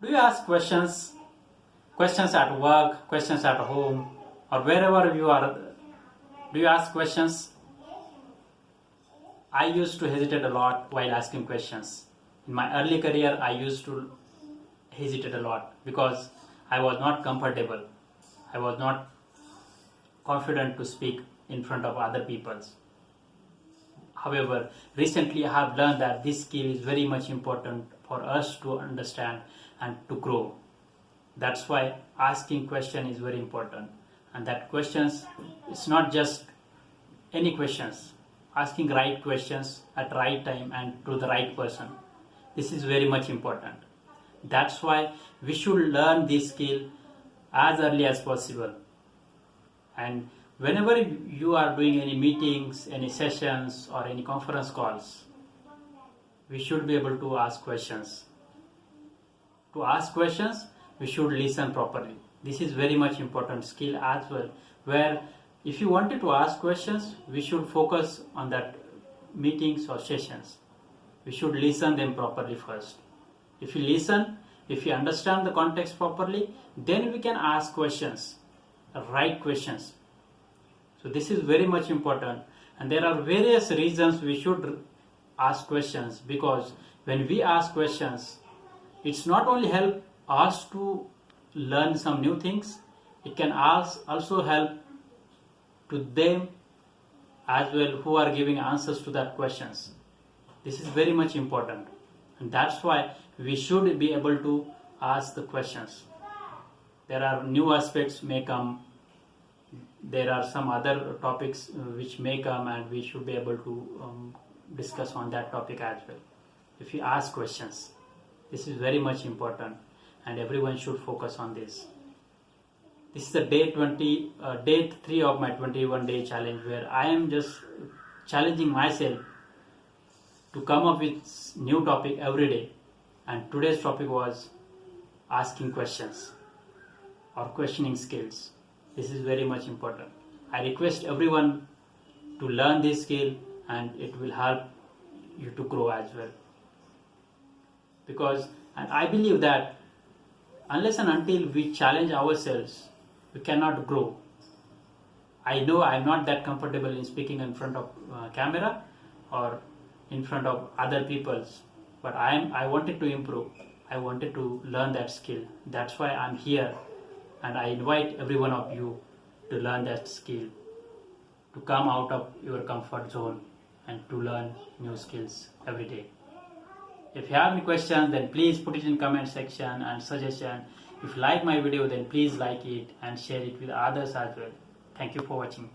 Do you ask questions? Questions at work, questions at home, or wherever you are? Do you ask questions? I used to hesitate a lot while asking questions. In my early career, I used to hesitate a lot because I was not comfortable. I was not confident to speak in front of other people. However, recently I have learned that this skill is very much important for us to understand and to grow. That's why asking question is very important. And that questions, it's not just any questions. Asking right questions at right time and to the right person. This is very much important. That's why we should learn this skill as early as possible. And whenever you are doing any meetings, any sessions or any conference calls, we should be able to ask questions. To ask questions, we should listen properly. This is very much important skill as well, where if you wanted to ask questions, we should focus on that meetings or sessions. We should listen them properly first. If you listen, if you understand the context properly, then we can ask questions, right questions. So this is very much important, and there are various reasons we should ask questions, because when we ask questions, it's not only help us to learn some new things, it can also help to them as well who are giving answers to that questions. This is very much important, and that's why we should be able to ask the questions. There are new aspects may come, there are some other topics which may come, and we should be able to discuss on that topic as well. If you ask questions, this is very much important, and everyone should focus on this. This is the day 3 of my 21-day challenge, where I am just challenging myself to come up with new topic every day. And today's topic was asking questions or questioning skills. This is very much important. I request everyone to learn this skill, and it will help you to grow as well. Because I believe that unless and until we challenge ourselves, we cannot grow. I know I'm not that comfortable in speaking in front of camera or in front of other people's, but I wanted to improve. I wanted to learn that skill. That's why I'm here, and I invite every one of you to learn that skill, to come out of your comfort zone and to learn new skills every day. If you have any questions, then please put it in comment section and suggestion. If you like my video, then please like it and share it with others as well. Thank you for watching.